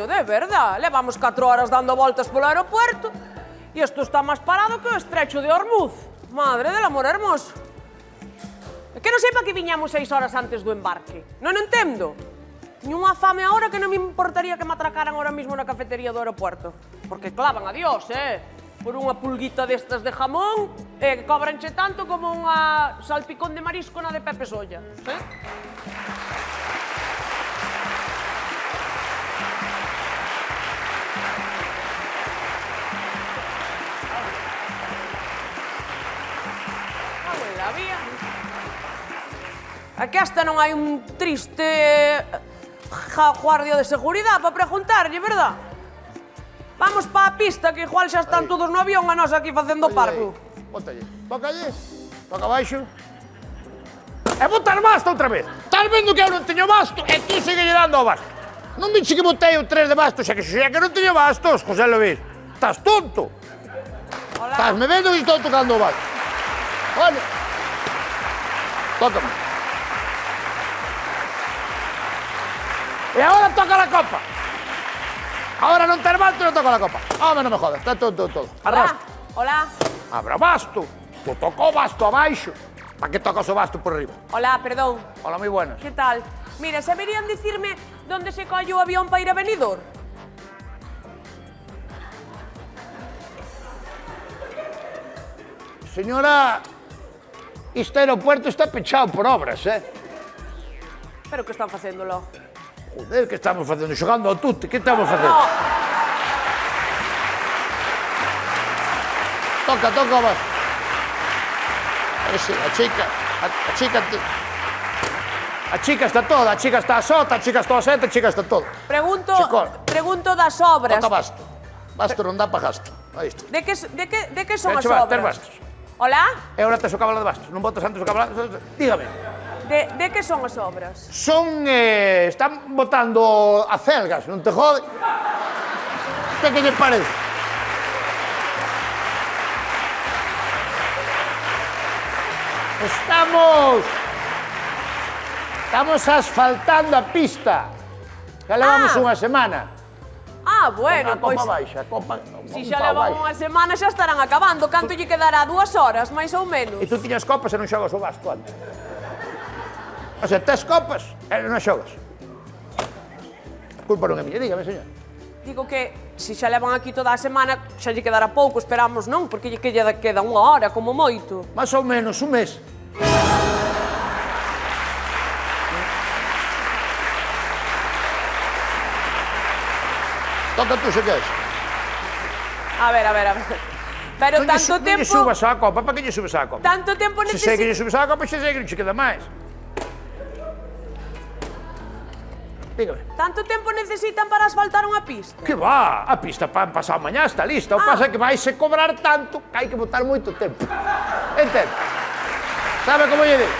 serio, de verdad. Levamos 4 horas dando voltas polo aeropuerto e isto está máis parado que o estrecho de Hormuz. Madre del amor hermoso. É que non sei para que viñamos 6 horas antes do embarque. Non entendo. Teño unha fame ahora que non me importaría que me atracaran ahora mismo na cafetería do aeropuerto. Porque clavan a Dios, por unha pulguita destas de jamón, que cobranche tanto como unha salpicón de marisco na de Pepe Solla. Aquí hasta non hai un triste guardia de seguridade para preguntarlle, verdad? Vamos pa a pista, que igual xa están todos no avión a nós aquí facendo parco. Bótalle, tócalle, toca abaixo. E botar basto outra vez. Estás vendo que eu non teño basto e tú sigue dando ao basto. Non dixe que botei o 3 de basto, xa que non teño bastos, José Luis. Estás tonto. Estás me vendo que estou tocando o basto. Olha. Tócame. E agora toca la copa. Ahora non te levanto e non toca la copa. Home, non me jodas, está todo. Arrastra. Hola. Abra o basto. Tu tocou o basto abaixo. Para que tocas o basto por arriba? Hola, perdón. Hola, moi buenas. Que tal? Mira, saberían dicirme onde se colle o avión para ir a Benidorm? Señora, este aeropuerto está pechado por obras, Pero que están facéndolo? Joder, que estamos facendo? Xogando ao tute, que estamos facendo? No. Toca o basto. Ese, a chica está toda, a chica está a sota, a chica está a sete, a chica está todo. Pregunto das obras. Toca basto. Basto non dá para gasto. Aí está. De que son as obras? Ter bastos. Hola? E agora tes o cabalo de bastos. Non botas antes o cabalo de bastos. Dígame. De que son as obras? Son, están botando acelgas, non te jode? Que lle parece? Estamos asfaltando a pista. Já levamos unha semana. Bueno, pois... A copa baixa, a copa... Si xa levan unha semana xa estarán acabando. Canto lle quedará? 2 horas, máis ou menos? E tú tiñas copas e non xogas o basto antes. O sea, tes copas e non xogas. Culpa non é miña, dígame, señor. Digo que, se xa levan aquí toda a semana, xa lle quedará pouco, esperamos, non? Porque lle queda 1 hora, como moito. Más ou menos, un mes. Toca tú, se queres. A ver. Pero tanto tempo... Non lle subas á copa, para que lle subes á copa? Tanto tempo Se sei que lle subes á copa, xe sei que non che queda máis. Dígame. Tanto tempo necesitan para asfaltar unha pista? Que va, a pista para pasado mañá está lista. O pasa que vaise cobrar tanto que hai que botar moito tempo. Entende? Sabe como lle digo?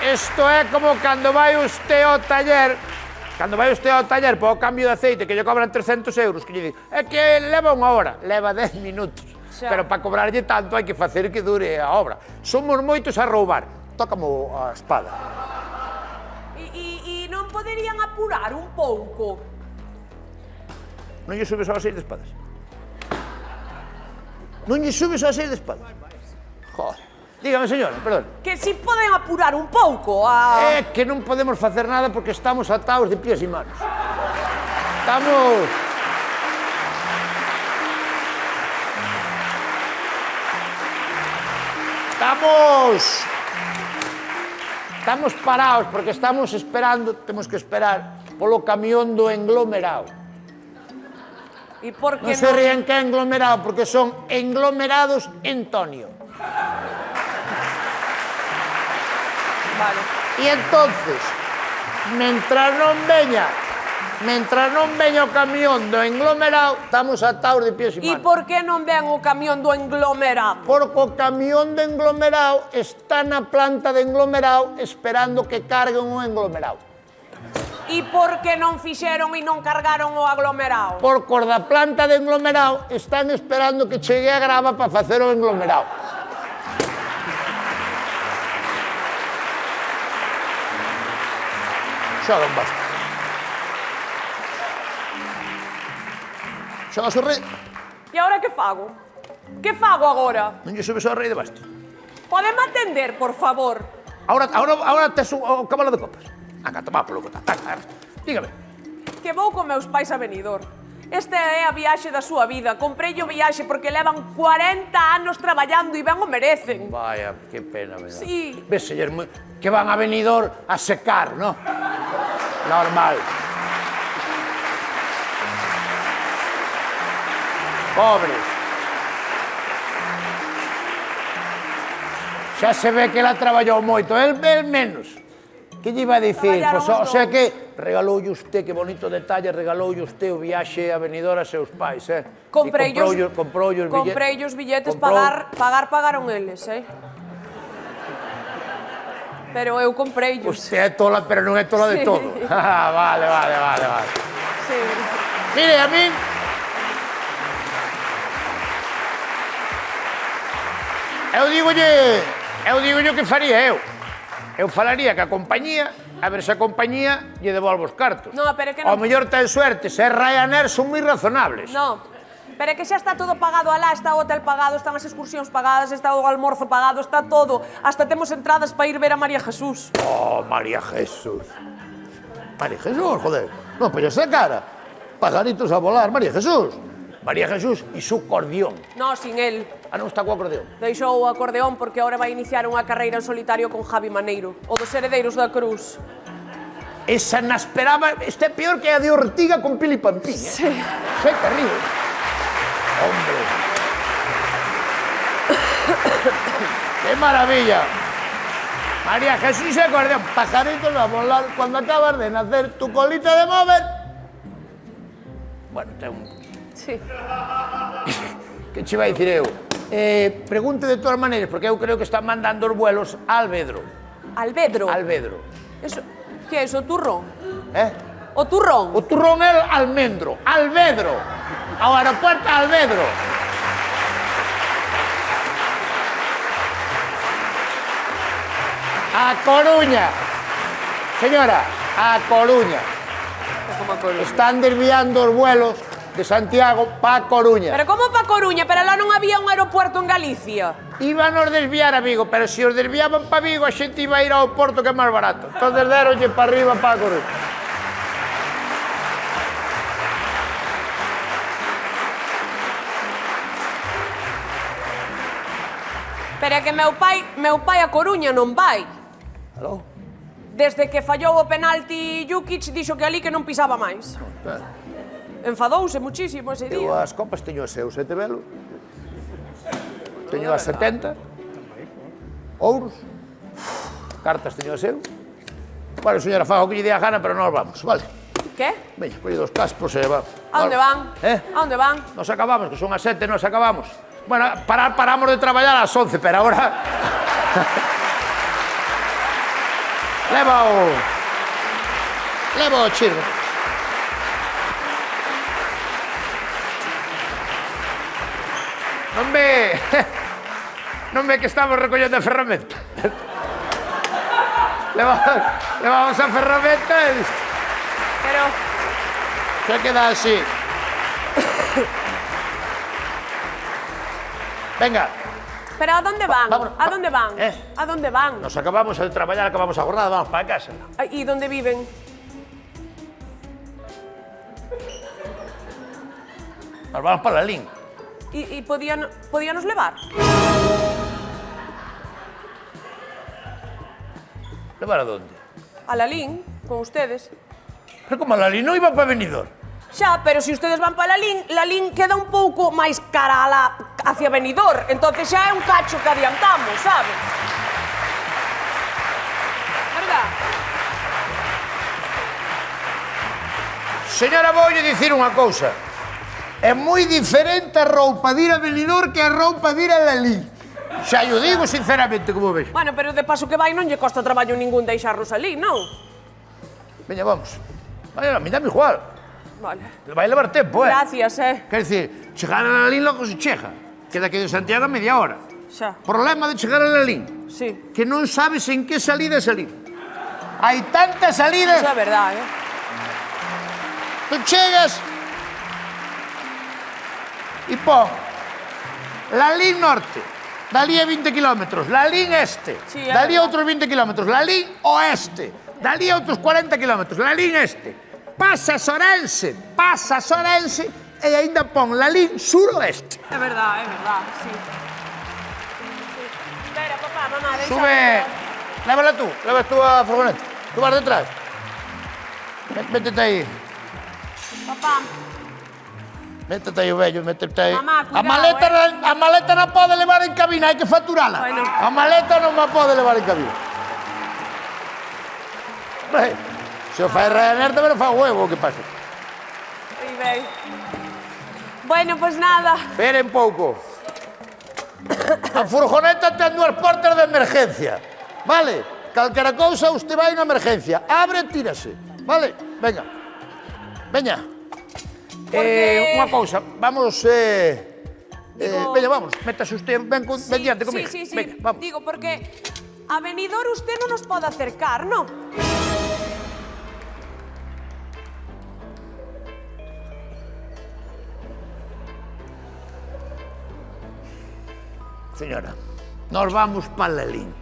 Isto é como cando vai usted ao taller, para o cambio de aceite, que lle cobran 300 euros, que lle di, é que leva 1 hora, leva 10 minutos. Pero para cobrarlle tanto hai que facer que dure a obra. Somos moitos a roubar. Tócame a espada. E non poderían apurar un pouco? Non lle subes ao 6 de espadas? Non lle subes ao 6 de espadas? Joder. Dígame, señora, perdón. Que si poden apurar un pouco É que non podemos facer nada porque estamos atados de pies e manos. Estamos parados porque estamos esperando, temos que esperar polo camión do englomerado. E por que non se ríen que é englomerado, porque son englomerados Antonio. Vale. E entonces, mentras non veña o camión do englomerado, estamos atados de pies e manos. E por que non ven o camión do englomerado? Porque o camión do englomerado está na planta de englomerado esperando que carguen o englomerado. E por que non fixeron e non cargaron o aglomerado? Porque os da planta de englomerado están esperando que chegue a grava para facer o englomerado. Xoga un basto. Xoga o rei. E agora que fago? Que fago agora? Non lle subes ao rei de basto. Podeme atender, por favor? Ahora tes o cabalo de copas. Anga, toma polo cota. Dígame. Que vou con meus pais a Benidorm. Esta é a viaxe da súa vida. Comprei o viaxe porque levan 40 anos traballando e ben o merecen. Vaya, que pena, me dá. Sí. Ves, señor, que van a Benidorm a secar, ¿no? Normal. Pobres. Xa se ve que ela traballou moito, el menos. Que lle iba a dicir? Traballaron Pois, o os sea dous. que regaloulle usted, que bonito detalle, regaloulle usted o viaxe a Benidorm a seus pais, Comprei os os billetes, pagaron eles, Pero eu comprei os. Usted é tola, pero non é tola de Sí. todo. Vale. Sí. Mire, a min... Eu digolle que faría eu. Eu falaría que a compañía, a ver se a compañía lle devolve os cartos. No, pero é que non. Ao mellor ten suerte, se é Ryanair son moi razonables. No, pero é que xa está todo pagado alá, está o hotel pagado, están as excursións pagadas, está o almorzo pagado, está todo. Hasta temos entradas para ir ver a María Jesús. Oh, María Jesús. María Jesús, joder. Non poñes a cara. Pajaritos a volar, María Jesús. María Jesús e su acordeón. No, sin él. Ah, non está co acordeón. Deixou o acordeón porque ahora vai iniciar unha carreira en solitario con Javi Maneiro, o dos Heredeiros da Cruz. Esa na esperaba, esta é peor que a de Ortiga con Pili Pampín, Sí. É terrible. Hombre. ¡Qué maravilla! María Jesús y acordeón, pajaritos a volar cuando acabas de nacer, tu colita de mover. Bueno, ten un... Sí. Que che vai dicir eu? Pregunte de todas maneiras, porque eu creo que están mandando os vuelos a Alvedro. Albedro. Alvedro. Eso, que é iso, o turrón? O O turrón? turrón é almendro. Alvedro. Ao aeropuerto Alvedro. A Coruña. Señora, a Coruña. Como a Coruña. Están desviando os vuelos de Santiago para Coruña. Pero como pa Coruña? Pero lá non había un aeropuerto en Galicia. Iban os desviar a Vigo, pero se os desviaban para Vigo, a xente iba a ir ao Porto, que é máis barato. Entonces deronlle para arriba para Coruña. Pero é que meu pai a Coruña non vai. Aló? Desde que fallou o penalti Jukic, dixo que ali que non pisaba máis. Enfadouse muchísimo ese Eu día. as copas teño as seus, te velo? Teño as 70. Ouros. Cartas teño as seu. Bueno, señora, faga o que lle dé a gana, pero nós vamos, vale? Que? Veña, colle dos caspos e va. A onde van? A onde van? Nos acabamos, que son as 7, nos acabamos. Bueno, paramos de traballar ás 11, pero agora... Leva o chirro. Non ve que estamos recollendo a ferramenta. Levamos a ferramenta e... Pero... Se queda así. Venga. Pero a donde van? Vámonos. A donde van? A donde van? Nos acabamos de traballar, acabamos a jornada, vamos para casa. E donde viven? Nos vamos para Lalín. E podíanos levar? ¿Levar a dónde? A Lalín, con ustedes. Pero como a Lalín non iba para Benidorm. Xa, pero se ustedes van para Lalín queda un pouco máis cara hacia Benidorm. Entonces xa é un cacho que adiantamos, sabes? Verdad? Señora, voulle dicir unha cousa. É moi diferente a roupa de ir a Benidorm que a roupa de ir a Lalín. Xa yo digo sinceramente, como ves. Bueno, pero de paso que vai non lle costa traballo ningún deixarnos ali, non? Veña, vamos. Vale, a mí dame igual. Vale. Vai levar tempo, Gracias, Quer dicir, chegar a Lalín logo se chega. Queda aquí de Santiago a media hora. Xa. Problema de chegar a Lalín. Sí. Que non sabes en que salida salir. Hai tantas salidas. Eso é verdade, Tú chegas e pon la lin norte, dali a 20 kilómetros, la lin este, Sí, é dali a verdad. outros 20 kilómetros, la lin oeste, dali a outros 40 kilómetros, la lin este, pasas Orense e aínda pon la lin suroeste. É verdade, sí. Espera, papá, mamá, deixa. Sube, lévala tú a furgoneta, tú vas detrás. Métete aí. Papá, Métete aí o vello, métete aí. Mamá, cuidado, A maleta non pode levar en cabina, hai que facturala. Bueno. A maleta non a pode levar en cabina. Hombre, se o fai Ryanair tamén o fai huevo, o que pasa? aí vei. Bueno, pues nada. Esperen pouco. A furgoneta ten 2 portas de emergencia, vale? Calquera cousa, usted vai na emergencia. Abre, tírase, vale? Venga. Veña. Porque- Unha cousa, vamos... Digo- veña, vamos, métase usted, ven diante comigo. Sí. Venga, vamos. Digo, porque a Benidorm usted no nos pode acercar, ¿no? Señora, nos vamos para Lalín.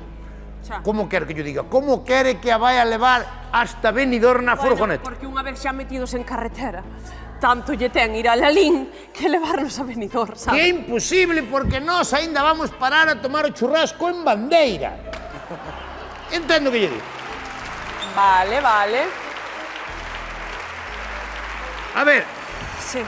Xa. Como quere que yo diga? Como quere que a vaya a levar hasta Benidorm na Bueno, furgoneta? porque unha vez xa metidos en carretera, tanto lle ten ir a Lalín que levarnos a Benidorm, Que é sabe? imposible porque nós aínda vamos parar a tomar o churrasco en Bandeira. Entendo que lle digo. Vale. A ver, Sí.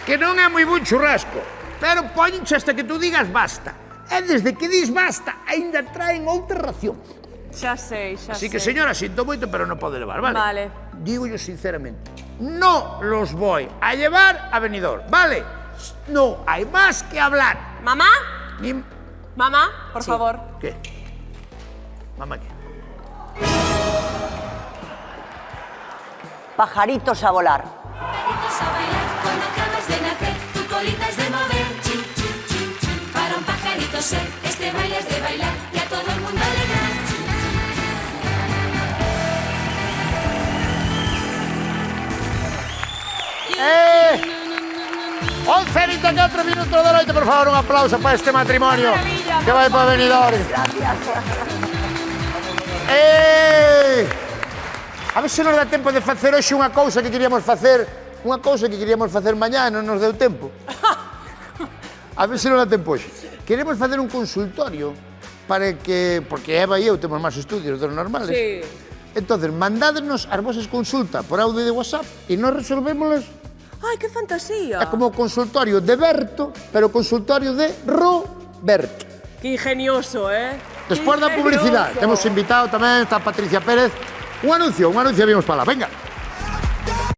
que non é moi bon churrasco, pero póñenche hasta que tú digas basta. E desde que dis basta, aínda traen outra ración. Xa sei. Así que, señora, sinto moito, pero non pode levar, vale? Vale. Digo yo sinceramente, no los voy a llevar a Benidorm, ¿vale? No hay más que hablar. Mamá, Ni... mamá, por favor. ¿Qué? Mamá, ¿qué? Pajaritos a volar. Pajaritos a bailar cuando acabas de nacer, tu colita es de mover, chin, chin, chin, chin. Para un pajarito ser, este baile es de bailar y a todo el mundo alegrar. Chin, ¡Eh! 11:24 minutos da noite, por favor, un aplauso para este matrimonio Maravilla, que vai para Benidorm. ¡Eh! A ver se nos dá tempo de facer hoxe unha cousa que queríamos facer mañá e non nos deu tempo. A ver se nos dá tempo hoxe. Queremos facer un consultorio para que, porque Eva e eu temos máis estudios dos normales. Sí. Entonces, mandádenos as vosas consultas por audio de WhatsApp e nós resolvémolas. Ai, que fantasía. É como o consultorio de Berto, pero o consultorio de Roberto. Que ingenioso, ¿eh? Despois da publicidade, temos invitado tamén, está Patricia Pérez. Un anuncio vimos para lá, venga.